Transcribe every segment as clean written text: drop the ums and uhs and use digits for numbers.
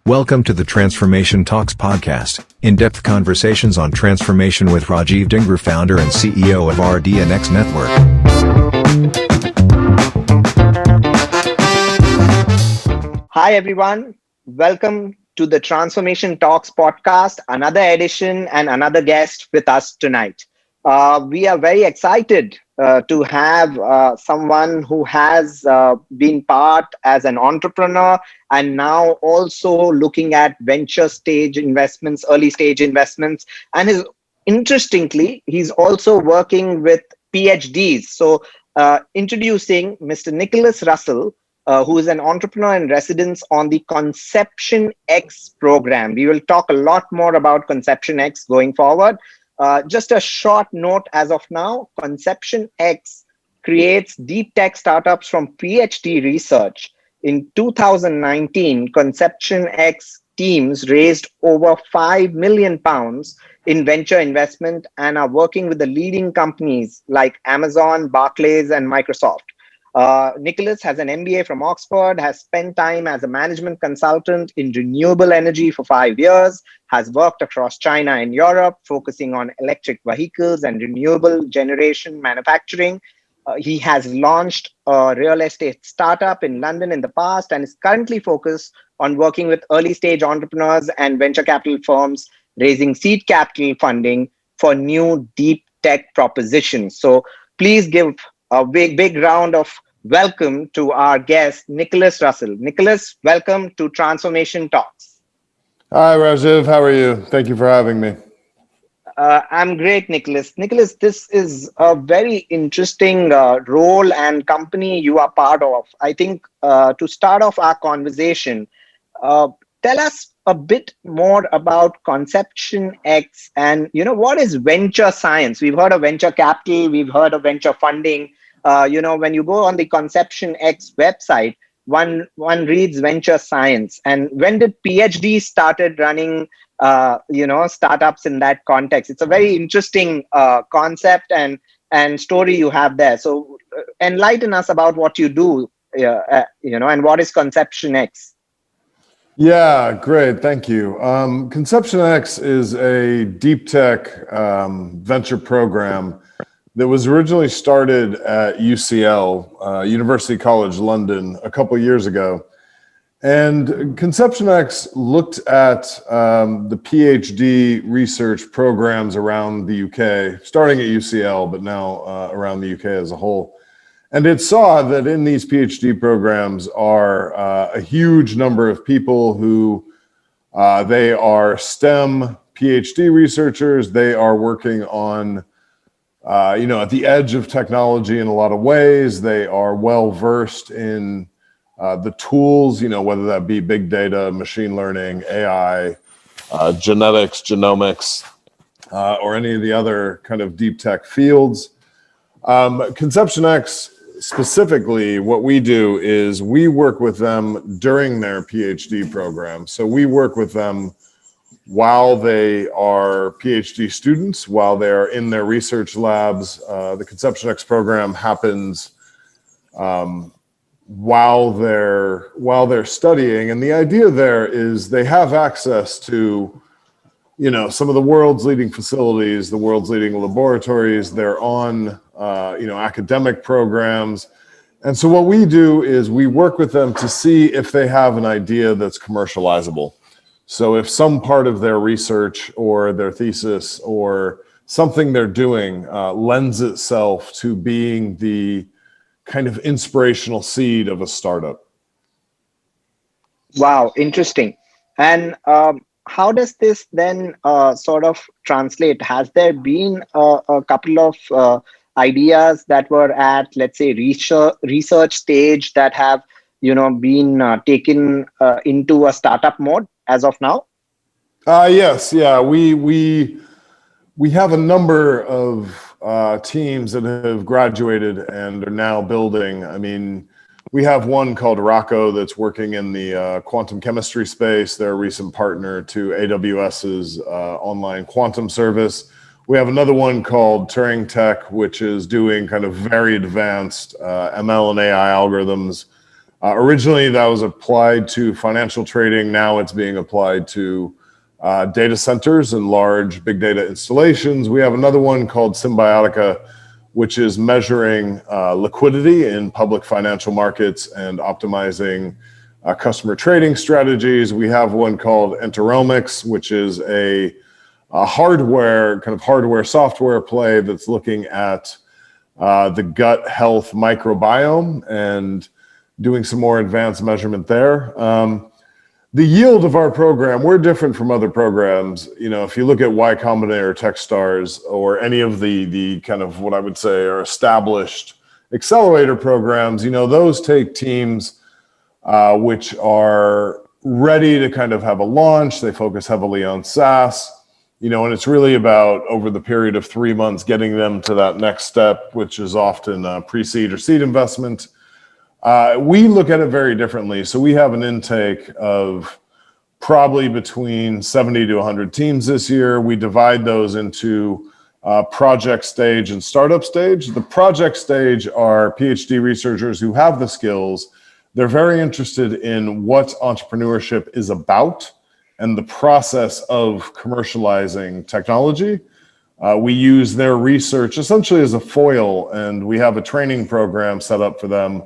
Welcome to the Transformation Talks podcast, in-depth conversations on transformation with Rajiv Dingra, founder and CEO of RDNX Network. Hi everyone, welcome to the Transformation Talks podcast, another edition and another guest with us tonight. We are very excited to have someone who has been part as an entrepreneur and now also looking at venture stage investments, early stage investments, and interestingly, he's also working with PhDs. So introducing Mr. Nicholas Russel, who is an entrepreneur in residence on the Conception X program. We will talk a lot more about Conception X going forward. Just a short note as of now, Conception X creates deep tech startups from PhD research. In 2019, Conception X teams raised over £5 million in venture investment and are working with the leading companies like Amazon, Barclays, and Microsoft. Nicholas has an MBA from Oxford, has spent time as a management consultant in renewable energy for 5 years, has worked across China and Europe, focusing on electric vehicles and renewable generation manufacturing. He has launched a real estate startup in London in the past and is currently focused on working with early stage entrepreneurs and venture capital firms, raising seed capital funding for new deep tech propositions. So please give a big round of welcome to our guest, Nicholas Russel. Nicholas, welcome to Transformation Talks. Hi, Rajiv. How are you? Thank you for having me. I'm great, Nicholas. Nicholas, this is a very interesting role and company you are part of. I think to start off our conversation, tell us a bit more about Conception X and, what is venture science? We've heard of venture capital, we've heard of venture funding. When you go on the Conception X website, one reads venture science. And when did PhD started running, startups in that context? It's a very interesting concept and story you have there. So enlighten us about what you do, and what is Conception X? Yeah, great. Thank you. Conception X is a deep tech venture program that was originally started at UCL, University College London, a couple of years ago. And Conception X looked at the PhD research programs around the UK, starting at UCL, but now around the UK as a whole. And it saw that in these PhD programs are a huge number of people who they are STEM PhD researchers. They are working on, at the edge of technology in a lot of ways. They are well versed in the tools, whether that be big data, machine learning, AI, genetics, genomics, or any of the other kind of deep tech fields. Conception X specifically, what we do is we work with them during their PhD program. So we work with them while they are PhD students, while they're in their research labs. The Conception X program happens while they're studying, and the idea there is they have access to some of the world's leading facilities, the world's leading laboratories. They're on academic programs. And so what we do is we work with them to see if they have an idea that's commercializable. So if some part of their research or their thesis or something they're doing lends itself to being the kind of inspirational seed of a startup. Wow, interesting. And how does this then sort of translate? Has there been a couple of ideas that were at, let's say, research stage that have, been taken into a startup mode as of now? Yes, yeah. We have a number of teams that have graduated and are now building. I mean, we have one called Rocco that's working in the quantum chemistry space. They're a recent partner to AWS's online quantum service. We have another one called Turing Tech, which is doing kind of very advanced ML and AI algorithms Originally, that was applied to financial trading. Now it's being applied to data centers and large big data installations. We have another one called Symbiotica, which is measuring liquidity in public financial markets and optimizing customer trading strategies. We have one called Enteromics, which is a hardware software play that's looking at the gut health microbiome and doing some more advanced measurement there. The yield of our program, we're different from other programs. If you look at Y Combinator, Techstars, or any of the kind of what I would say are established accelerator programs, those take teams which are ready to kind of have a launch. They focus heavily on SaaS, and it's really about, over the period of 3 months, getting them to that next step, which is often pre-seed or seed investment. We look at it very differently. So we have an intake of probably between 70 to 100 teams this year. We divide those into project stage and startup stage. The project stage are PhD researchers who have the skills. They're very interested in what entrepreneurship is about and the process of commercializing technology. We use their research essentially as a foil, and we have a training program set up for them.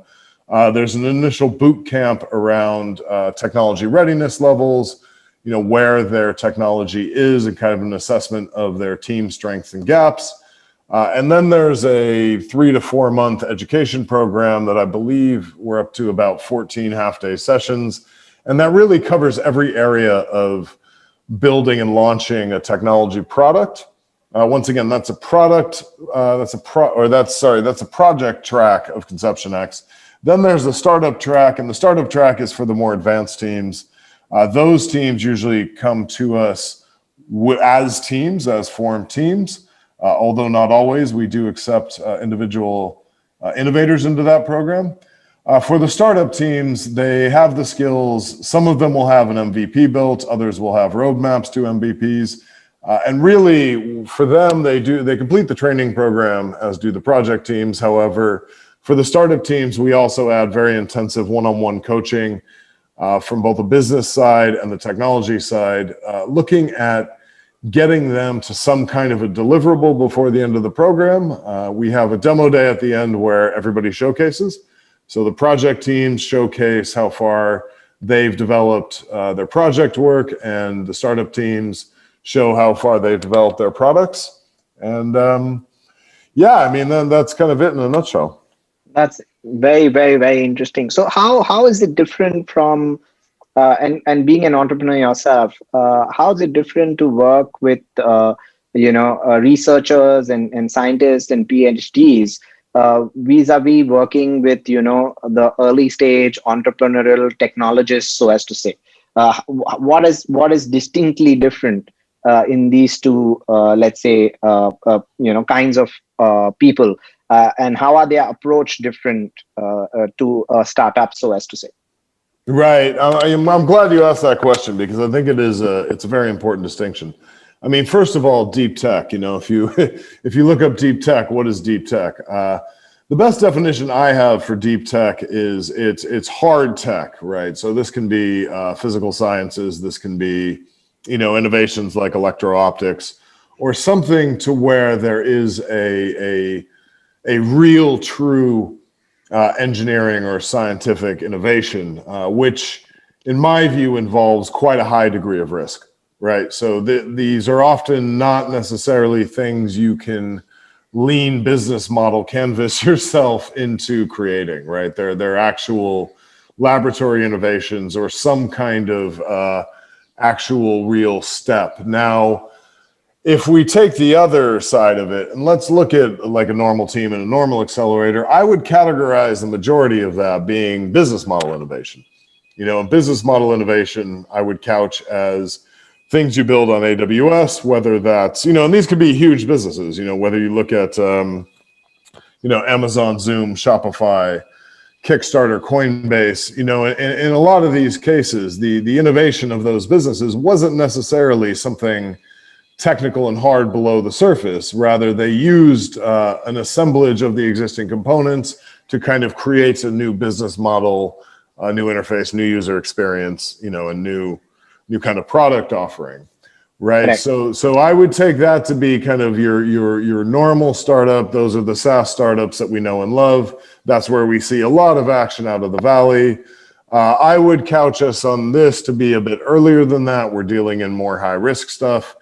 There's an initial boot camp around technology readiness levels, where their technology is, and kind of an assessment of their team strengths and gaps. And then there's a 3 to 4 month education program that I believe we're up to about 14 half-day sessions. And that really covers every area of building and launching a technology product. Once again, that's a product, that's a project track of ConceptionX. Then there's the startup track, and the startup track is for the more advanced teams. Those teams usually come to us as formed teams, although not always. We do accept individual innovators into that program. For the startup teams, they have the skills. Some of them will have an MVP built, others will have roadmaps to MVPs. And really, for them, they complete the training program, as do the project teams. However, for the startup teams, we also add very intensive one-on-one coaching from both the business side and the technology side, looking at getting them to some kind of a deliverable before the end of the program. We have a demo day at the end where everybody showcases. So the project teams showcase how far they've developed their project work, and the startup teams show how far they've developed their products. And then that's kind of it in a nutshell. That's very, very, very interesting. So how is it different from and being an entrepreneur yourself? How is it different to work with researchers and scientists and PhDs vis-a-vis working with the early stage entrepreneurial technologists, so as to say? What is distinctly different in these two, kinds of people? And how are their approach different to a startup, so as to say? Right. I'm glad you asked that question, because I think it's a very important distinction. I mean, first of all, deep tech. If you look up deep tech, what is deep tech? The best definition I have for deep tech is it's hard tech, right? So this can be physical sciences. This can be innovations like electro-optics, or something to where there is a real, true engineering or scientific innovation, which in my view involves quite a high degree of risk, right? So these are often not necessarily things you can lean business model canvas yourself into creating, right? They're actual laboratory innovations or some kind of actual real step. Now, if we take the other side of it, and let's look at like a normal team and a normal accelerator, I would categorize the majority of that being business model innovation. Business model innovation, I would couch as things you build on AWS, whether that's, and these could be huge businesses, whether you look at, Amazon, Zoom, Shopify, Kickstarter, Coinbase, in a lot of these cases, the innovation of those businesses wasn't necessarily something technical and hard below the surface. Rather, they used an assemblage of the existing components to kind of create a new business model a new interface, new user experience, a new kind of product offering. Right. Correct. So I would take that to be kind of your normal startup. Those are the SaaS startups that we know and love. That's where we see a lot of action out of the Valley. I would couch us on this to be a bit earlier than that. We're dealing in more high risk stuff.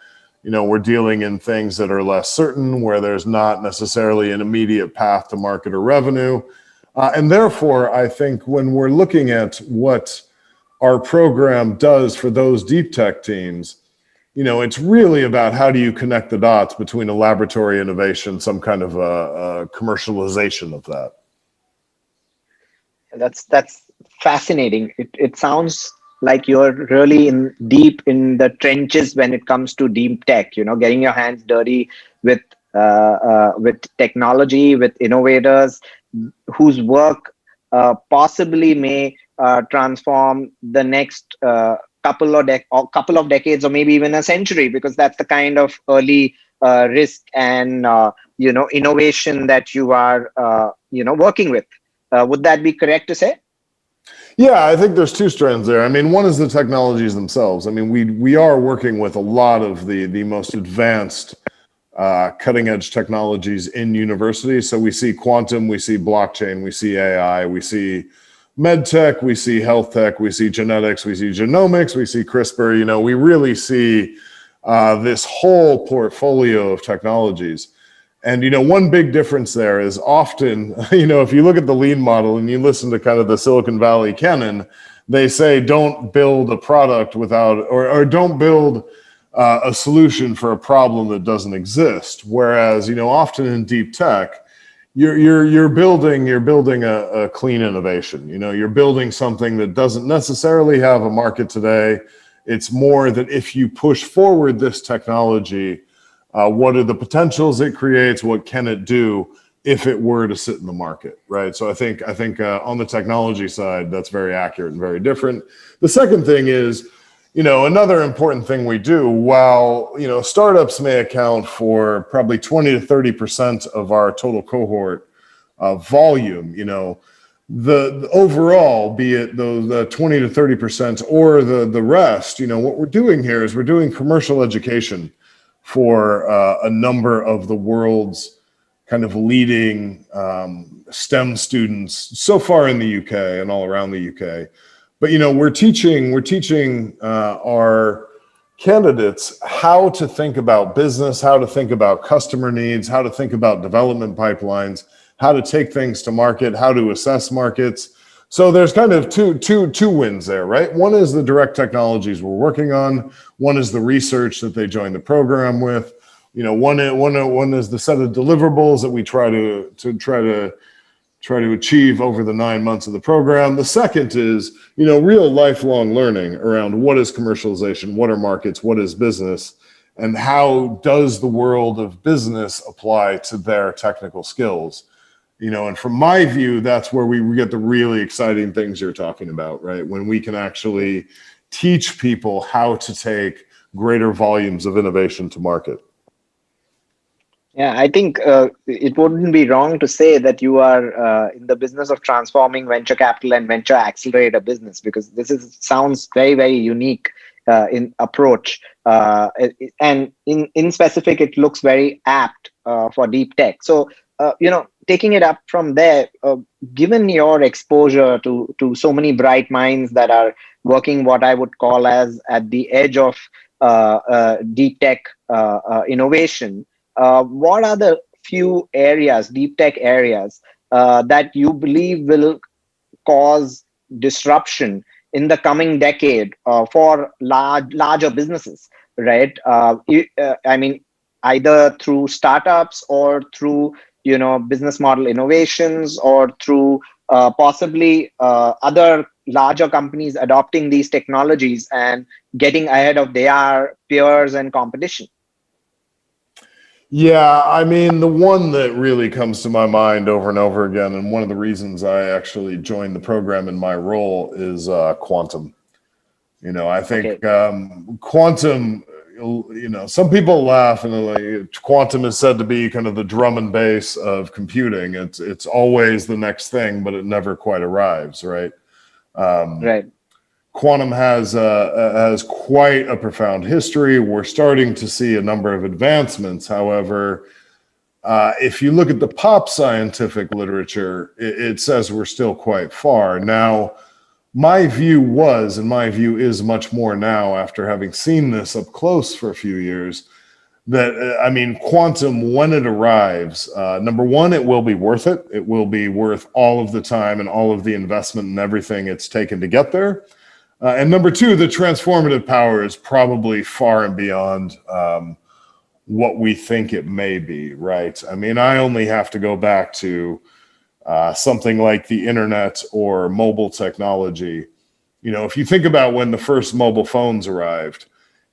We're dealing in things that are less certain, where there's not necessarily an immediate path to market or revenue. And therefore, I think when we're looking at what our program does for those deep tech teams, it's really about how do you connect the dots between a laboratory innovation, some kind of a commercialization of that. That's fascinating. It sounds like you're really deep in the trenches when it comes to deep tech. Getting your hands dirty with technology, with innovators whose work possibly may transform the next couple of decades, or maybe even a century, because that's the kind of early risk and innovation that you are working with. Would that be correct to say? Yeah, I think there's two strands there. I mean, one is the technologies themselves. I mean, we are working with a lot of the most advanced cutting edge technologies in universities. So we see quantum, we see blockchain, we see AI, we see med tech, we see health tech, we see genetics, we see genomics, we see CRISPR. We really see this whole portfolio of technologies. And, one big difference there is often, if you look at the lean model and you listen to kind of the Silicon Valley canon, they say don't build a product without, or don't build a solution for a problem that doesn't exist. Whereas, often in deep tech, you're building a clean innovation. You're building something that doesn't necessarily have a market today. It's more that if you push forward this technology, what are the potentials it creates? What can it do if it were to sit in the market, right? So I think on the technology side, that's very accurate and very different. The second thing is, another important thing we do, while, startups may account for probably 20 to 30% of our total cohort volume, the overall, be it the 20 to 30% or the rest, what we're doing here is we're doing commercial education for a number of the world's kind of leading STEM students so far in the UK and all around the UK. But we're teaching our candidates how to think about business, how to think about customer needs, how to think about development pipelines, how to take things to market, how to assess markets. So there's kind of two wins there, right? One is the direct technologies we're working on. One is the research that they join the program with. One is the set of deliverables that we try to achieve over the 9 months of the program. The second is, real lifelong learning around what is commercialization, what are markets, what is business, and how does the world of business apply to their technical skills. And from my view, that's where we get the really exciting things you're talking about, right? When we can actually teach people how to take greater volumes of innovation to market. Yeah, I think it wouldn't be wrong to say that you are in the business of transforming venture capital and venture accelerator business, because this sounds very, very unique in approach. And in specific, it looks very apt for deep tech. So, taking it up from there, given your exposure to so many bright minds that are working what I would call as at the edge of deep tech innovation, what are the few areas, deep tech areas, that you believe will cause disruption in the coming decade for larger businesses, right? I mean, either through startups or through business model innovations, or through possibly other larger companies adopting these technologies and getting ahead of their peers and competition. Yeah, I mean, the one that really comes to my mind over and over again, and one of the reasons I actually joined the program in my role, is quantum. I think quantum, some people laugh and they're like, quantum is said to be kind of the drum and bass of computing. It's always the next thing, but it never quite arrives, right? Right. Quantum has quite a profound history. We're starting to see a number of advancements. However, if you look at the pop scientific literature, it says we're still quite far. Now, my view was, and my view is much more now after having seen this up close for a few years, that, quantum, when it arrives, number one, it will be worth it. It will be worth all of the time and all of the investment and everything it's taken to get there. And number two, the transformative power is probably far and beyond what we think it may be, right? I mean, I only have to go back to something like the internet or mobile technology. You know, if you think about when the first mobile phones arrived,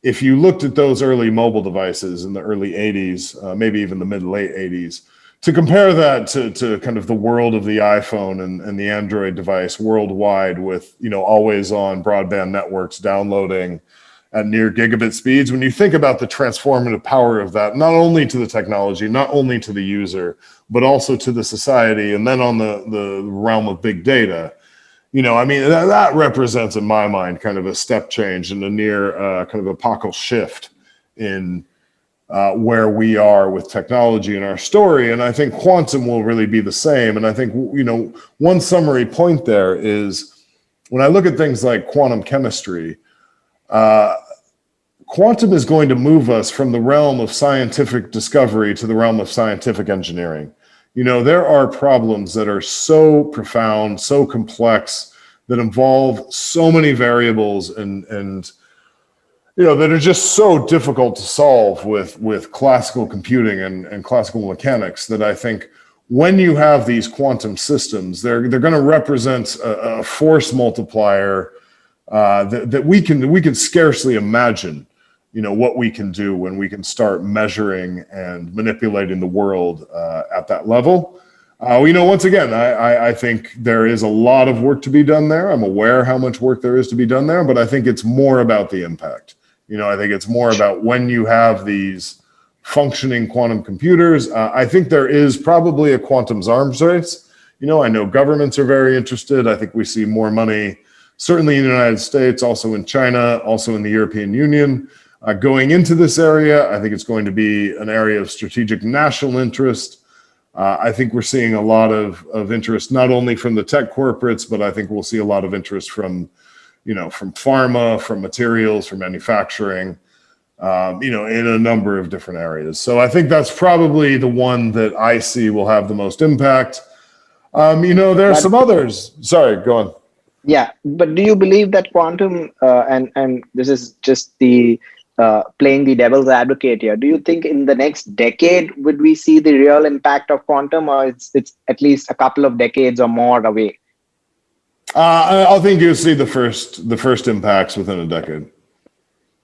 if you looked at those early mobile devices in the early 80s, maybe even the mid-late 80s, to compare that to kind of the world of the iPhone and the Android device worldwide with, always on broadband networks downloading at near gigabit speeds, when you think about the transformative power of that, not only to the technology, not only to the user, but also to the society, and then on the realm of big data, that represents, in my mind, kind of a step change and a near kind of epochal shift in where we are with technology in our story. And I think quantum will really be the same. And I think, one summary point there is when I look at things like quantum chemistry, quantum is going to move us from the realm of scientific discovery to the realm of scientific engineering. There are problems that are so profound, so complex, that involve so many variables and that are just so difficult to solve with classical computing and classical mechanics, that I think when you have these quantum systems, they're going to represent a force multiplier that we can scarcely imagine, what we can do when we can start measuring and manipulating the world at that level. Once again, I think there is a lot of work to be done there. I'm aware how much work there is to be done there, but I think it's more about the impact. I think it's more about when you have these functioning quantum computers. I think there is probably a quantum arms race. I know governments are very interested. I think we see more money, certainly in the United States, also in China, also in the European Union, going into this area. I think it's going to be an area of strategic national interest. I think we're seeing a lot of interest, not only from the tech corporates, but I think we'll see a lot of interest from pharma, from materials, from manufacturing, in a number of different areas. So I think that's probably the one that I see will have the most impact. There are some others. Sorry, go on. Yeah, but do you believe that quantum, and this is just the playing the devil's advocate here, do you think in the next decade would we see the real impact of quantum, or it's at least a couple of decades or more away? I think you'll see the first impacts within a decade.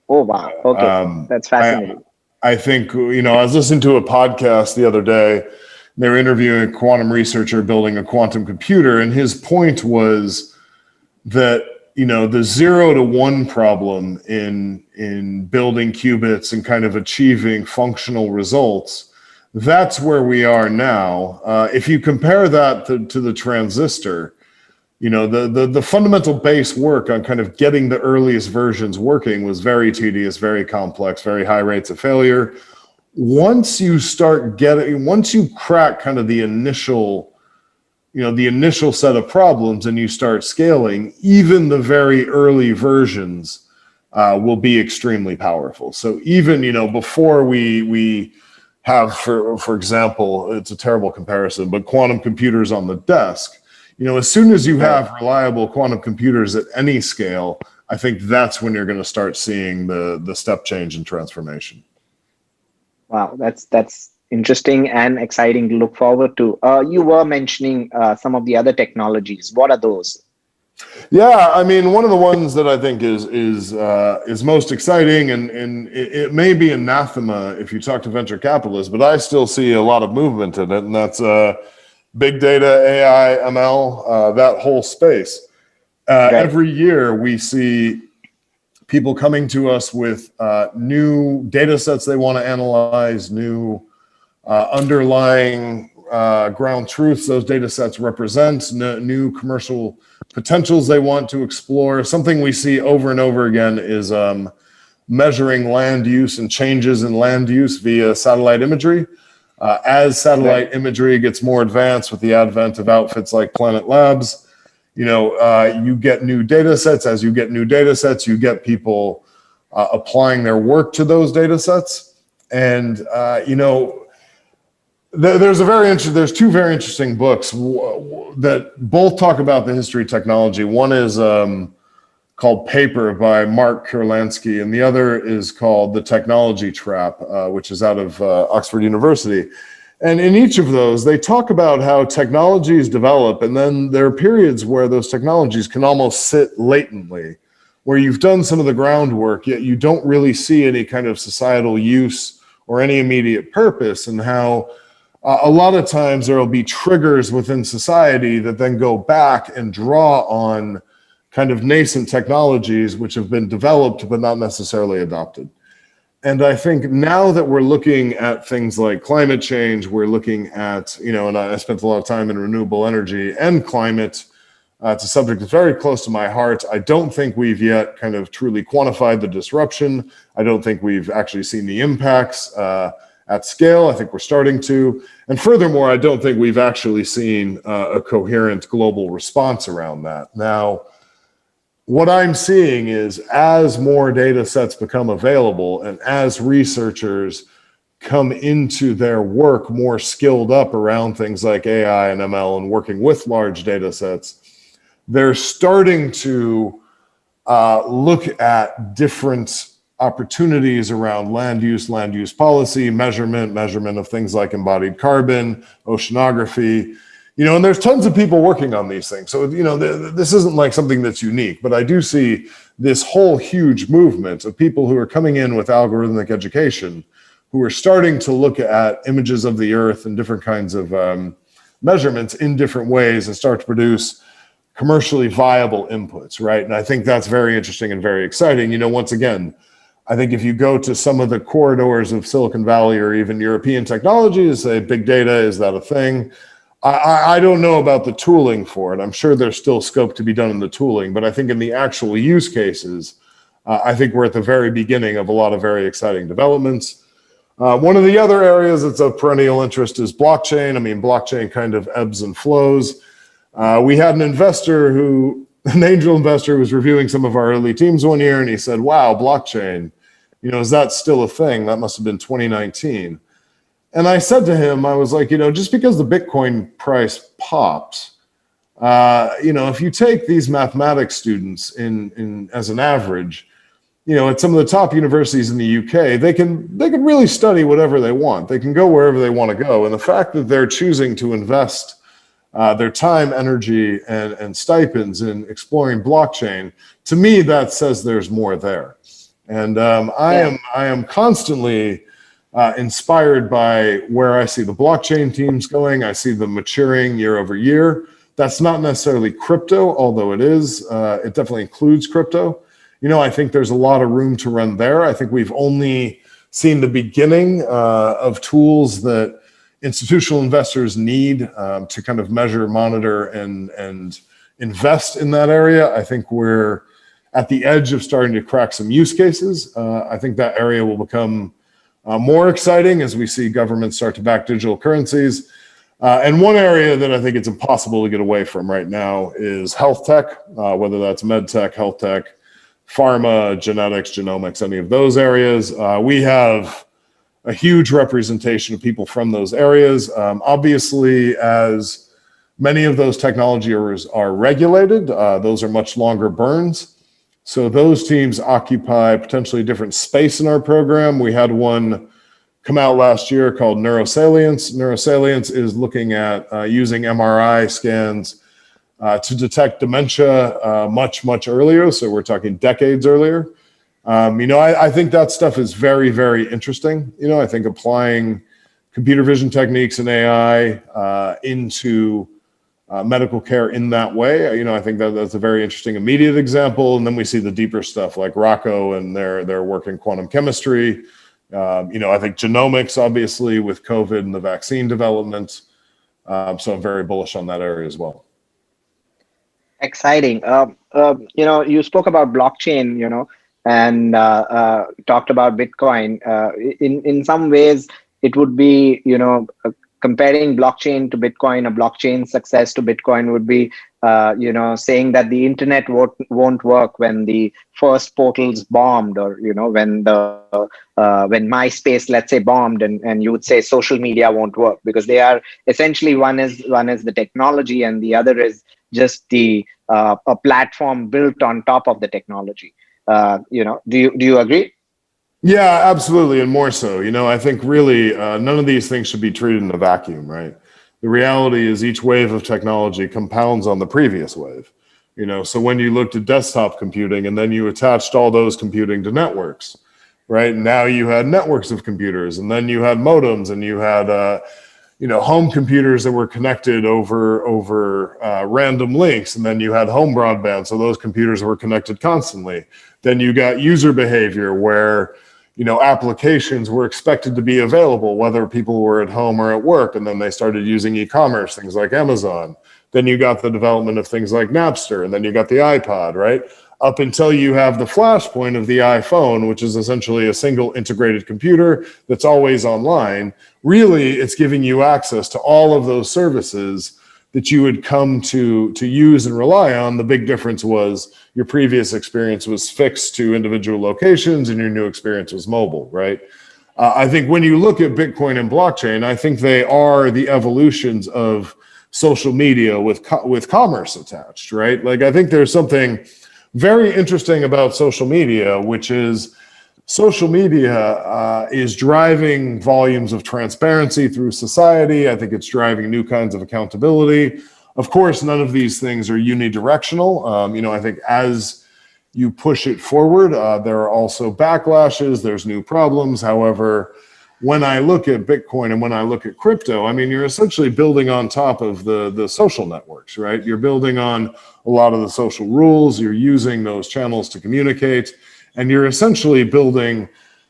Oh wow! Okay, that's fascinating. I think I was listening to a podcast the other day. They were interviewing a quantum researcher building a quantum computer, and his point was that the 0 to 1 problem in building qubits and kind of achieving functional results, that's where we are now. If you compare that to the transistor, the fundamental base work on kind of getting the earliest versions working was very tedious, very complex, very high rates of failure. Once you crack kind of the initial set of problems and you start scaling, even the very early versions will be extremely powerful. So even, before we have, for example, it's a terrible comparison, but quantum computers on the desk, as soon as you have reliable quantum computers at any scale, I think that's when you're going to start seeing the step change and transformation. Wow, that's interesting and exciting to look forward to. You were mentioning some of the other technologies. What are those? Yeah, one of the ones that I think is most exciting, and it may be anathema if you talk to venture capitalists, but I still see a lot of movement in it, and that's big data, AI, ML, that whole space. Right. Every year we see people coming to us with new data sets they want to analyze, new underlying ground truths those data sets represent, new commercial potentials they want to explore. Something we see over and over again is measuring land use and changes in land use via satellite imagery. As satellite imagery gets more advanced with the advent of outfits like Planet Labs, you get new data sets. As you get new data sets, you get people applying their work to those data sets. And, there's two very interesting books that both talk about the history of technology. One is called Paper by Mark Kurlansky, and the other is called The Technology Trap, which is out of Oxford University. And in each of those, they talk about how technologies develop, and then there are periods where those technologies can almost sit latently, where you've done some of the groundwork, yet you don't really see any kind of societal use or any immediate purpose, and how a lot of times there will be triggers within society that then go back and draw on kind of nascent technologies which have been developed but not necessarily adopted. And I think now that we're looking at things like climate change, we're looking at, and I spent a lot of time in renewable energy and climate. It's a subject that's very close to my heart. I don't think we've yet kind of truly quantified the disruption. I don't think we've actually seen the impacts at scale. I think we're starting to. And furthermore, I don't think we've actually seen a coherent global response around that. Now, what I'm seeing is as more data sets become available and as researchers come into their work more skilled up around things like AI and ML and working with large data sets, they're starting to look at different opportunities around land use policy, measurement of things like embodied carbon, oceanography, and there's tons of people working on these things. So, this isn't like something that's unique, but I do see this whole huge movement of people who are coming in with algorithmic education, who are starting to look at images of the earth and different kinds of measurements in different ways and start to produce commercially viable inputs, right? And I think that's very interesting and very exciting. Once again, I think if you go to some of the corridors of Silicon Valley or even European technologies, say big data, is that a thing? I don't know about the tooling for it. I'm sure there's still scope to be done in the tooling, but I think in the actual use cases, I think we're at the very beginning of a lot of very exciting developments. One of the other areas that's of perennial interest is blockchain. I mean, blockchain kind of ebbs and flows. We had an angel investor who was reviewing some of our early teams one year, and he said, wow, blockchain, is that still a thing? That must have been 2019. And I said to him, I was like, just because the Bitcoin price pops, if you take these mathematics students in as an average, at some of the top universities in the UK, they can really study whatever they want. They can go wherever they want to go. And the fact that they're choosing to invest their time, energy, and stipends in exploring blockchain, to me, that says there's more there. And I am constantly inspired by where I see the blockchain teams going. I see them maturing year over year. That's not necessarily crypto, although it is. It definitely includes crypto. I think there's a lot of room to run there. I think we've only seen the beginning of tools that institutional investors need to kind of measure, monitor, and invest in that area. I think we're at the edge of starting to crack some use cases. I think that area will become more exciting as we see governments start to back digital currencies. And one area that I think it's impossible to get away from right now is health tech, whether that's med tech, health tech, pharma, genetics, genomics, any of those areas. We have a huge representation of people from those areas. Obviously, as many of those technology areas are regulated, those are much longer burns. So those teams occupy potentially a different space in our program. We had one come out last year called Neurosalience. Neurosalience is looking at using MRI scans to detect dementia much, much earlier. So we're talking decades earlier. I think that stuff is very, very interesting. I think applying computer vision techniques and AI into medical care in that way, I think that's a very interesting immediate example. And then we see the deeper stuff like Rocco and their work in quantum chemistry. I think genomics, obviously, with COVID and the vaccine development. So I'm very bullish on that area as well. Exciting. You spoke about blockchain, and talked about Bitcoin. In some ways, it would be, comparing blockchain to Bitcoin, a blockchain success to Bitcoin would be, saying that the internet won't work when the first portals bombed, or when MySpace, let's say, bombed, and you would say social media won't work, because they are essentially, one is the technology, and the other is just the a platform built on top of the technology. Do you agree? Yeah, absolutely, and more so. I think really none of these things should be treated in a vacuum, right? The reality is each wave of technology compounds on the previous wave. So when you looked at desktop computing and then you attached all those computing to networks, right? Now you had networks of computers, and then you had modems, and you had home computers that were connected over random links, and then you had home broadband, so those computers were connected constantly. Then you got user behavior where applications were expected to be available whether people were at home or at work, and then they started using e-commerce, things like Amazon. Then you got the development of things like Napster, and then you got the iPod, right? Up until you have the flashpoint of the iPhone, which is essentially a single integrated computer that's always online. Really, it's giving you access to all of those services that you would come to use and rely on. The big difference was your previous experience was fixed to individual locations, and your new experience was mobile, right? I think when you look at Bitcoin and blockchain, I think they are the evolutions of social media with commerce attached, right? Like, I think there's something very interesting about social media, which is social media is driving volumes of transparency through society. I think it's driving new kinds of accountability. Of course, none of these things are unidirectional. I think as you push it forward, there are also backlashes, there's new problems. However, when I look at Bitcoin and when I look at crypto, you're essentially building on top of the social networks, right? You're building on a lot of the social rules, you're using those channels to communicate, and you're essentially building,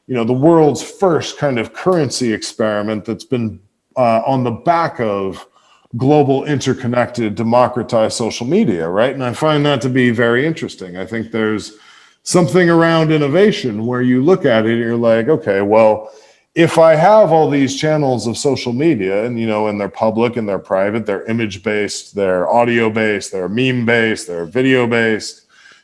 the world's first kind of currency experiment that's been on the back of global, interconnected, democratized social media, right? And I find that to be very interesting. I think there's something around innovation where you look at it and you're like, okay, well, if I have all these channels of social media, and they're public and they're private, they're image-based, they're audio-based, they're meme-based, they're video-based,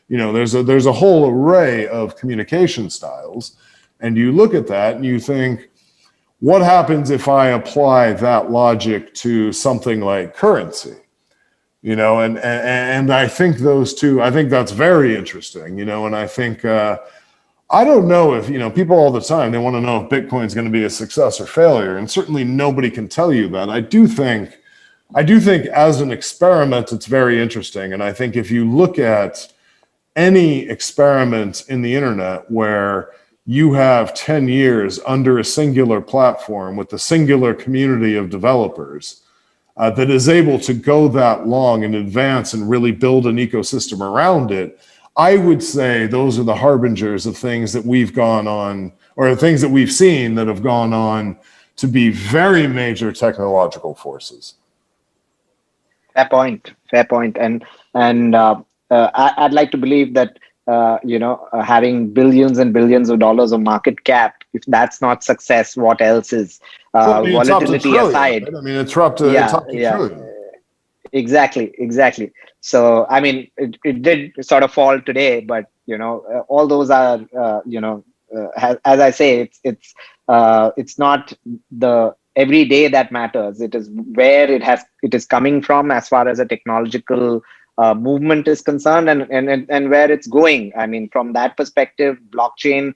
there's a whole array of communication styles. And you look at that and you think, what happens if I apply that logic to something like currency? And I think those two, I think that's very interesting, and I think, I don't know if, people all the time, they want to know if Bitcoin's going to be a success or failure. And certainly nobody can tell you that. I do think as an experiment, it's very interesting. And I think if you look at any experiment in the internet where you have 10 years under a singular platform with a singular community of developers that is able to go that long in advance and really build an ecosystem around it, I would say those are the harbingers of things that we've gone on, or things that we've seen that have gone on to be very major technological forces. Fair point. Fair point. I'd like to believe that having billions and billions of dollars of market cap, if that's not success, what else is? Well, it's up to Volatility trillion, aside. right? It's Yeah, up to yeah. trillion. Exactly. So, it did sort of fall today, but all those are, as I say, it's not the every day that matters. It is where it is coming from as far as a technological movement is concerned, and where it's going. From that perspective, blockchain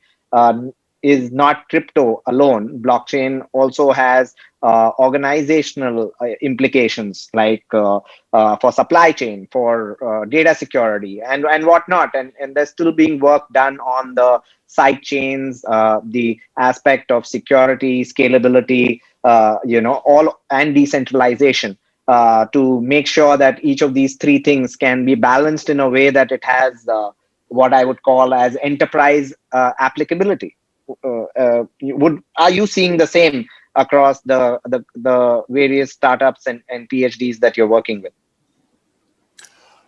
is not crypto alone. Blockchain also has organizational implications, like for supply chain, for data security, and whatnot. And there's still being work done on the side chains, the aspect of security, scalability, all, and decentralization, to make sure that each of these three things can be balanced in a way that it has what I would call as enterprise applicability. Are you seeing the same across the various startups and PhDs that you're working with?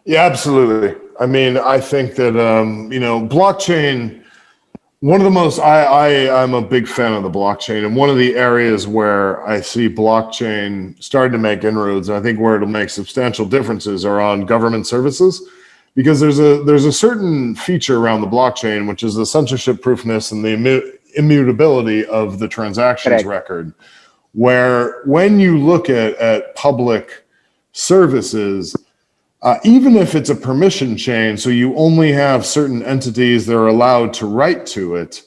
Yeah, absolutely. I mean, I think that blockchain. One of the most, I'm a big fan of the blockchain, and one of the areas where I see blockchain starting to make inroads, and I think where it'll make substantial differences, are on government services, because there's a certain feature around the blockchain, which is the censorship proofness and the immutability of the transactions Correct. record, where when you look at public services, even if it's a permission chain, so you only have certain entities that are allowed to write to it,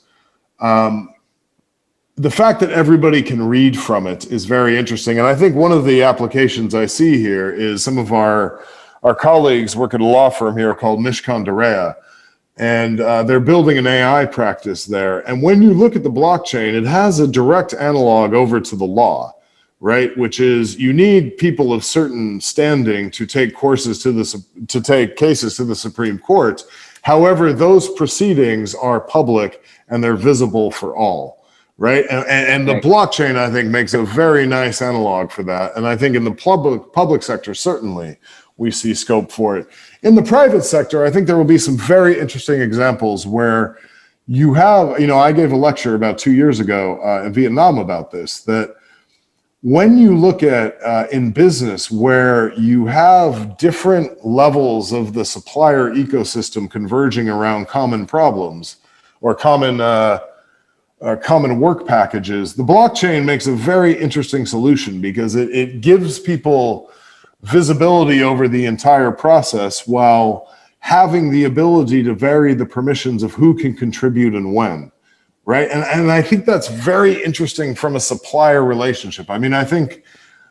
the fact that everybody can read from it is very interesting. And I think one of the applications I see here is some of our colleagues work at a law firm here called Mishcon D'Area, and they're building an AI practice there. And when you look at the blockchain, it has a direct analog over to the law, right? Which is, you need people of certain standing to take cases to the Supreme Court. However, those proceedings are public and they're visible for all, right? And the blockchain, I think, makes a very nice analog for that. And I think in the public sector, certainly, we see scope for it. In the private sector, I think there will be some very interesting examples where you have, I gave a lecture about 2 years ago in Vietnam about this, that when you look at in business where you have different levels of the supplier ecosystem converging around common problems or common work packages, the blockchain makes a very interesting solution, because it gives people visibility over the entire process while having the ability to vary the permissions of who can contribute and when. Right. And I think that's very interesting from a supplier relationship. I mean, I think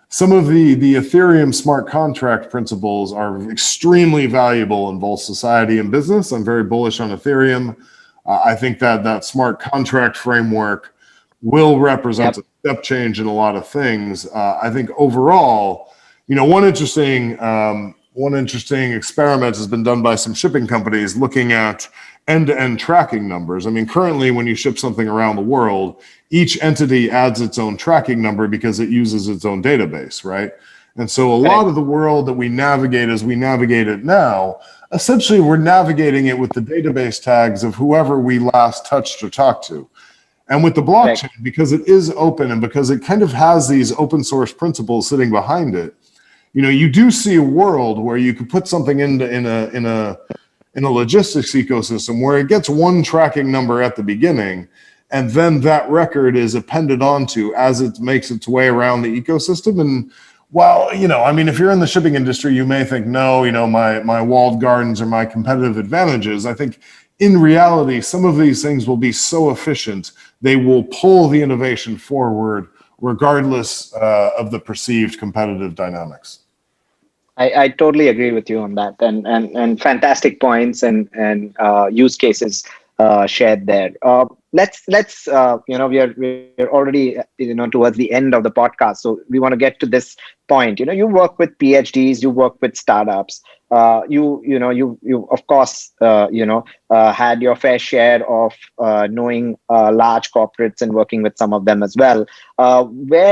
some of the Ethereum smart contract principles are extremely valuable in both society and business. I'm very bullish on Ethereum. I think that smart contract framework will represent a step change in a lot of things. I think overall, one interesting experiment has been done by some shipping companies looking at end-to-end tracking numbers. I mean, currently, when you ship something around the world, each entity adds its own tracking number because it uses its own database, right? And so a lot of the world that we navigate as we navigate it now, essentially we're navigating it with the database tags of whoever we last touched or talked to. And with the blockchain, because it is open and because it kind of has these open source principles sitting behind it, you do see a world where you could put something in a logistics ecosystem where it gets one tracking number at the beginning, and then that record is appended onto as it makes its way around the ecosystem. And while, if you're in the shipping industry, you may think, no, my walled gardens are my competitive advantages. I think in reality, some of these things will be so efficient, they will pull the innovation forward regardless of the perceived competitive dynamics. I totally agree with you on that, and fantastic points and use cases shared there. Let's we're already towards the end of the podcast, so we want to get to this point. You work with PhDs, you work with startups. You of course had your fair share of knowing large corporates and working with some of them as well. Which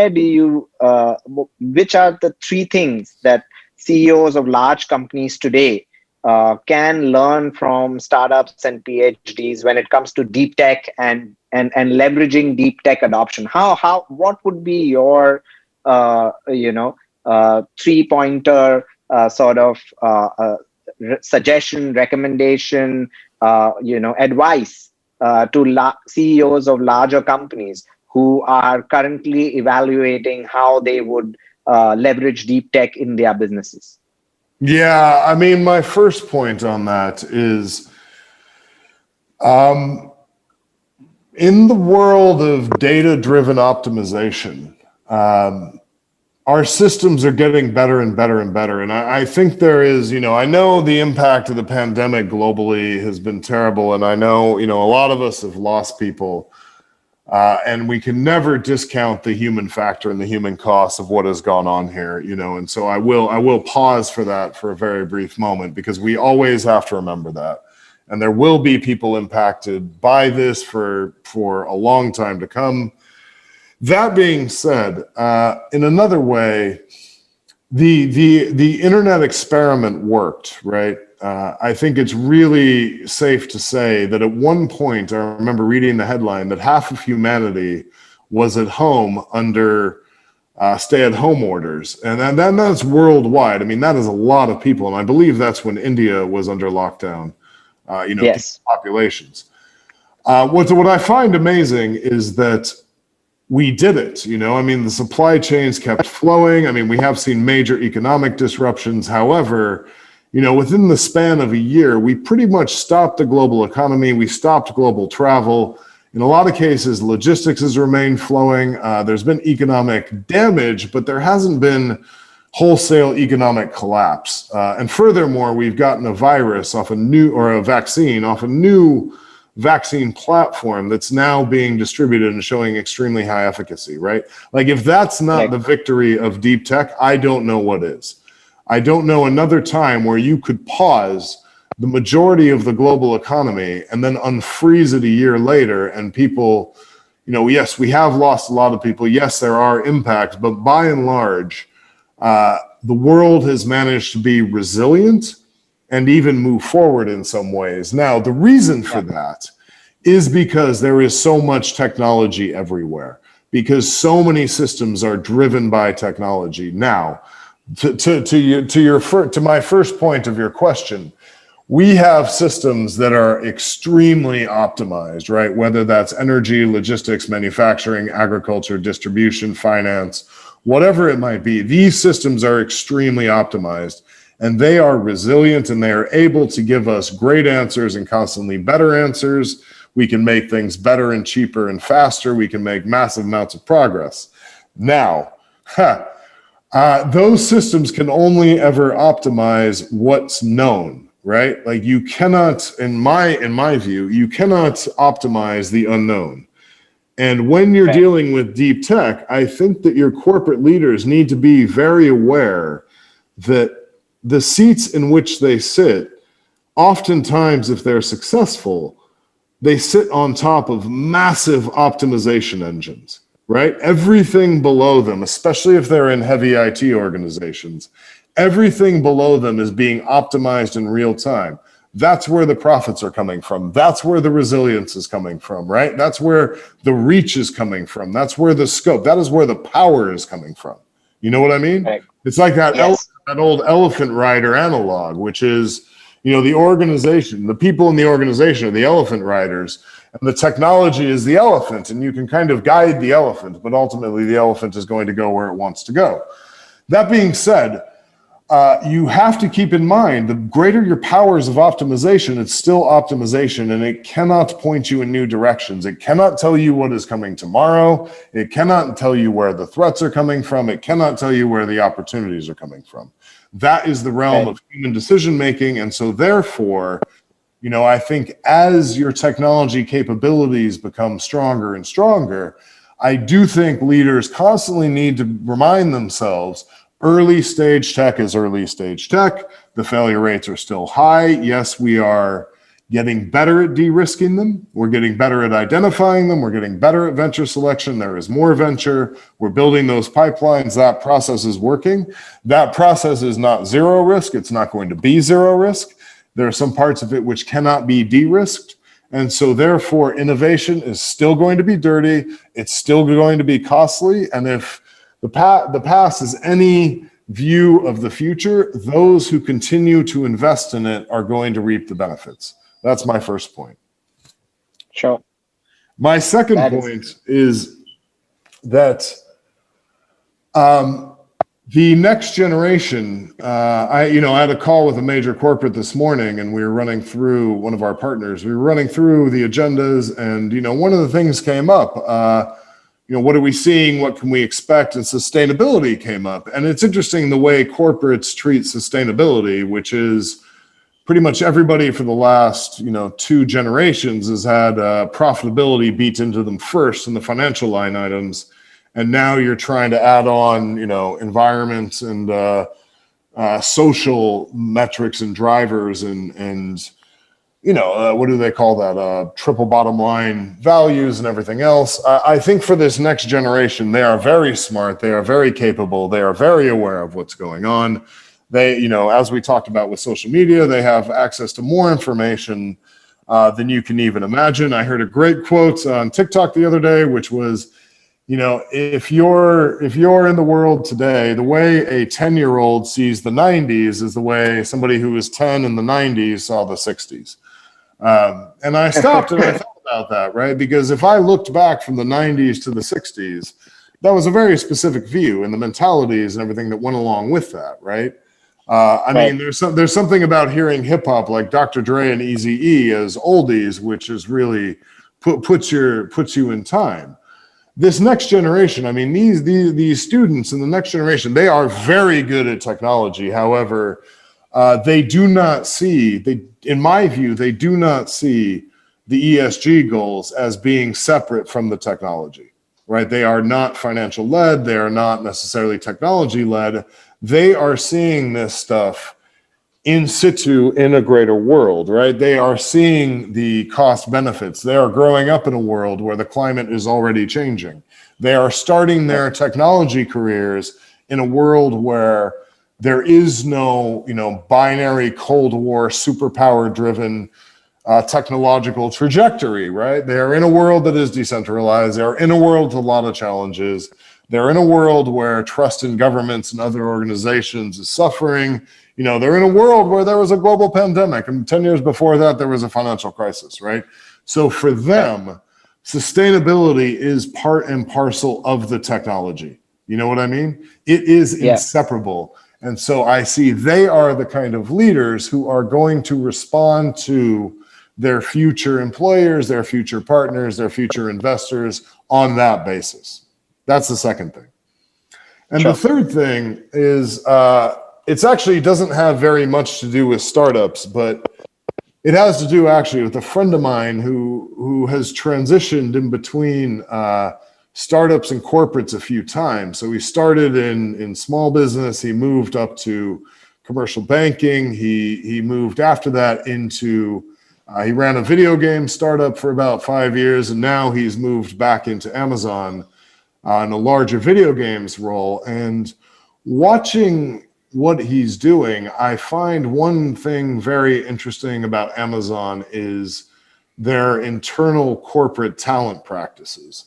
are the three things that CEOs of large companies today can learn from startups and PhDs when it comes to deep tech and leveraging deep tech adoption? What would be your 3-pointer sort of suggestion, recommendation, advice to CEOs of larger companies who are currently evaluating how they would leverage deep tech in their businesses? Yeah, I mean, my first point on that is in the world of data-driven optimization, our systems are getting better and better and better. And I think there is, I know the impact of the pandemic globally has been terrible. And I know, a lot of us have lost people. And we can never discount the human factor and the human cost of what has gone on here, and so I will pause for that for a very brief moment, because we always have to remember that. And there will be people impacted by this for a long time to come. That being said, in another way, the internet experiment worked, right? I think it's really safe to say that at one point, I remember reading the headline that half of humanity was at home under stay-at-home orders, and then that's worldwide. I mean, that is a lot of people, and I believe that's when India was under lockdown. Yes. Populations. What I find amazing is that we did it. I mean, the supply chains kept flowing. I mean, we have seen major economic disruptions. However, within the span of a year, we pretty much stopped the global economy. We stopped global travel. In a lot of cases, logistics has remained flowing. There's been economic damage, but there hasn't been wholesale economic collapse. And furthermore, we've gotten a virus off a vaccine off a new vaccine platform that's now being distributed and showing extremely high efficacy, right? Like, if that's not the victory of deep tech, I don't know what is. I don't know another time where you could pause the majority of the global economy and then unfreeze it a year later, and people, yes, we have lost a lot of people. Yes, there are impacts, but by and large, the world has managed to be resilient and even move forward in some ways. Now, the reason for that is because there is so much technology everywhere, because so many systems are driven by technology. Now, to my first point of your question, we have systems that are extremely optimized, right? Whether that's energy, logistics, manufacturing, agriculture, distribution, finance, whatever it might be, these systems are extremely optimized, and they are resilient, and they are able to give us great answers and constantly better answers. We can make things better and cheaper and faster. We can make massive amounts of progress. Now, those systems can only ever optimize what's known, right? Like, you cannot, in my view, you cannot optimize the unknown. And when you're dealing with deep tech, I think that your corporate leaders need to be very aware that the seats in which they sit, oftentimes, if they're successful, they sit on top of massive optimization engines, right? Everything below them, especially if they're in heavy IT organizations, everything below them is being optimized in real time. That's where the profits are coming from. That's where the resilience is coming from, right? That's where the reach is coming from. That's where the scope, that is where the power is coming from. You know what I mean? Right. It's like that old elephant rider analog, which is, the organization, the people in the organization are the elephant riders, and the technology is the elephant, and you can kind of guide the elephant, but ultimately the elephant is going to go where it wants to go. That being said, you have to keep in mind, the greater your powers of optimization, it's still optimization, and it cannot point you in new directions. It cannot tell you what is coming tomorrow. It cannot tell you where the threats are coming from. It cannot tell you where the opportunities are coming from. That is the realm of human decision making. And so therefore, I think as your technology capabilities become stronger and stronger, I do think leaders constantly need to remind themselves, early stage tech is early stage tech. The failure rates are still high. Yes, we are getting better at de-risking them. We're getting better at identifying them. We're getting better at venture selection. There is more venture. We're building those pipelines. That process is working. That process is not zero risk. It's not going to be zero risk. There are some parts of it which cannot be de-risked. And so therefore, innovation is still going to be dirty. It's still going to be costly. And if the past is any view of the future, those who continue to invest in it are going to reap the benefits. That's my first point. Sure. My second point is that the next generation, I had a call with a major corporate this morning, and we were running through one of our partners. We were running through the agendas, and, one of the things came up, what are we seeing? What can we expect? And sustainability came up. And it's interesting the way corporates treat sustainability, which is pretty much everybody for the last, 2 generations has had profitability beat into them first in the financial line items. And now you're trying to add on, environment and social metrics and drivers and what do they call that? Triple bottom line values and everything else. I think for this next generation, they are very smart. They are very capable. They are very aware of what's going on. They, as we talked about with social media, they have access to more information than you can even imagine. I heard a great quote on TikTok the other day, which was, if you're in the world today, the way a 10-year-old sees the 90s is the way somebody who was 10 in the 90s saw the 60s. And I stopped and I thought about that, right? Because if I looked back from the 90s to the 60s, that was a very specific view, and the mentalities and everything that went along with that, right? I mean, there's something about hearing hip hop like Dr. Dre and Eazy-E as oldies, which is really puts you in time. This next generation, I mean, these students in the next generation, they are very good at technology. However, they do not see, in my view, they do not see the ESG goals as being separate from the technology, right? They are not financial led. They are not necessarily technology led. They are seeing this stuff in situ in a greater world, right? They are seeing the cost benefits. They are growing up in a world where the climate is already changing. They are starting their technology careers in a world where there is no, binary Cold War superpower driven technological trajectory, right? They're in a world that is decentralized. They're in a world with a lot of challenges. They're in a world where trust in governments and other organizations is suffering. They're in a world where there was a global pandemic, and 10 years before that, there was a financial crisis, right? So for them, sustainability is part and parcel of the technology. You know what I mean? It is inseparable. And so I see they are the kind of leaders who are going to respond to their future employers, their future partners, their future investors on that basis. That's the second thing. And the third thing is, it's actually doesn't have very much to do with startups, but it has to do actually with a friend of mine who has transitioned in between startups and corporates a few times. So he started in small business. He moved up to commercial banking. He moved after that into, he ran a video game startup for about 5 years, and now he's moved back into Amazon in a larger video games role. And watching what he's doing, I find one thing very interesting about Amazon is their internal corporate talent practices.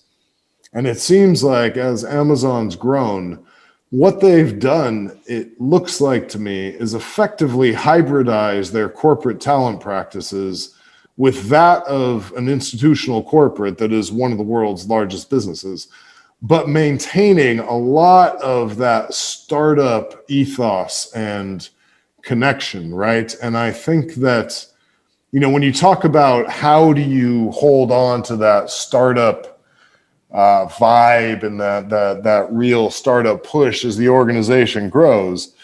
And it seems like as Amazon's grown, what they've done, it looks like to me, is effectively hybridize their corporate talent practices with that of an institutional corporate that is one of the world's largest businesses, but maintaining a lot of that startup ethos and connection, right? And I think that, when you talk about how do you hold on to that startup vibe and that real startup push as the organization grows,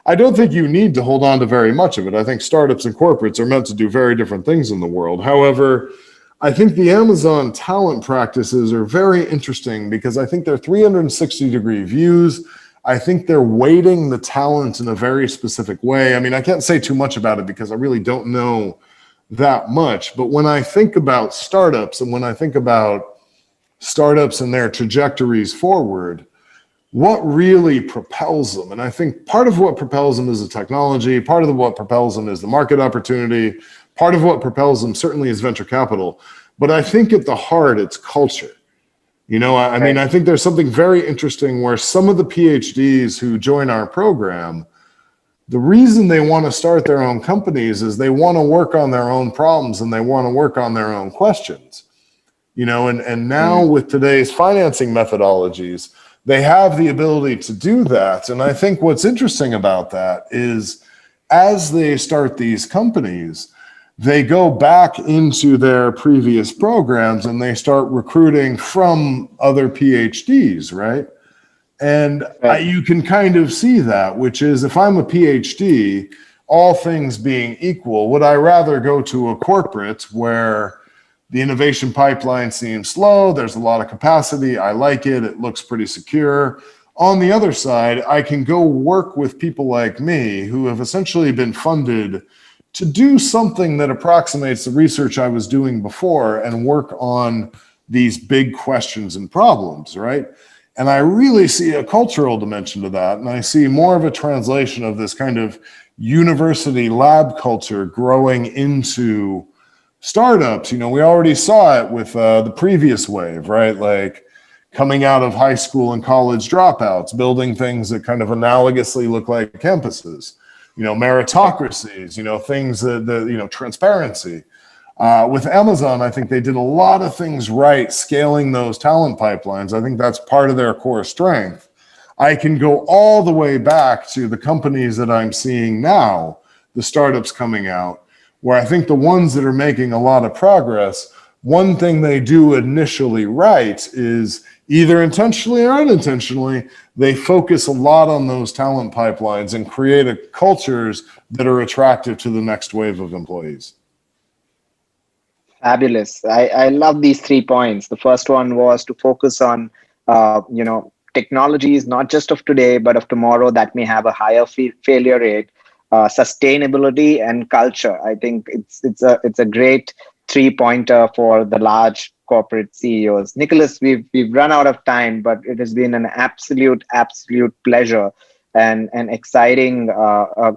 I don't think you need to hold on to very much of it. I think startups and corporates are meant to do very different things in the world. However, I think the Amazon talent practices are very interesting because I think they're 360-degree views. I think they're weighting the talent in a very specific way. I mean, I can't say too much about it because I really don't know that much. But when I think about startups and when I think about startups and their trajectories forward, what really propels them? And I think part of what propels them is the technology. Part of what propels them is the market opportunity. Part of what propels them certainly is venture capital. But I think at the heart, it's culture. I mean, I think there's something very interesting where some of the PhDs who join our program, the reason they want to start their own companies is they want to work on their own problems and they want to work on their own questions. And now with today's financing methodologies, they have the ability to do that. And I think what's interesting about that is as they start these companies, they go back into their previous programs and they start recruiting from other PhDs, right? And you can kind of see that, which is if I'm a PhD, all things being equal, would I rather go to a corporate where the innovation pipeline seems slow, there's a lot of capacity, I like it, it looks pretty secure. On the other side, I can go work with people like me who have essentially been funded to do something that approximates the research I was doing before and work on these big questions and problems, right? And I really see a cultural dimension to that. And I see more of a translation of this kind of university lab culture growing into startups. You know, we already saw it with the previous wave, right? Like coming out of high school and college dropouts, building things that kind of analogously look like campuses, you know, meritocracies, you know, things that, you know, transparency. With Amazon, I think they did a lot of things right, scaling those talent pipelines. I think that's part of their core strength. I can go all the way back to the companies that I'm seeing now, the startups coming out, where I think the ones that are making a lot of progress, one thing they do initially right is either intentionally or unintentionally, they focus a lot on those talent pipelines and create cultures that are attractive to the next wave of employees. Fabulous. I love these 3 points. The first one was to focus on, technologies, not just of today, but of tomorrow that may have a higher failure rate, sustainability and culture. I think it's a great 3-pointer for the large corporate CEOs. Nicholas, we've run out of time, but it has been an absolute pleasure and an exciting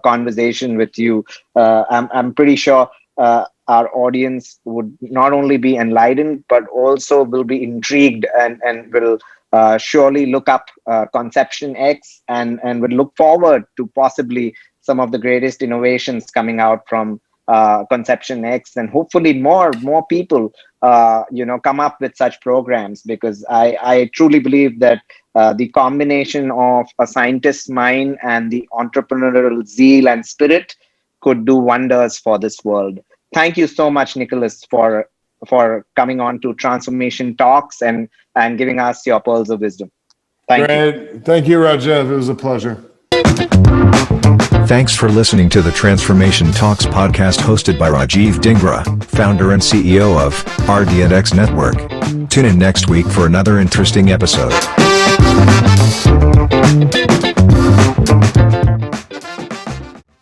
conversation with you. I'm pretty sure our audience would not only be enlightened, but also will be intrigued and will surely look up Conception X and would look forward to possibly some of the greatest innovations coming out from Conception X, and hopefully more people come up with such programs, because I truly believe that the combination of a scientist's mind and the entrepreneurial zeal and spirit could do wonders for this world. Thank you so much, Nicholas, for coming on to Transformation Talks and giving us your pearls of wisdom. Thank you. Thank you, Rajiv. It was a pleasure. Thanks for listening to the Transformation Talks podcast hosted by Rajiv Dingra, founder and CEO of RD&X Network. Tune in next week for another interesting episode.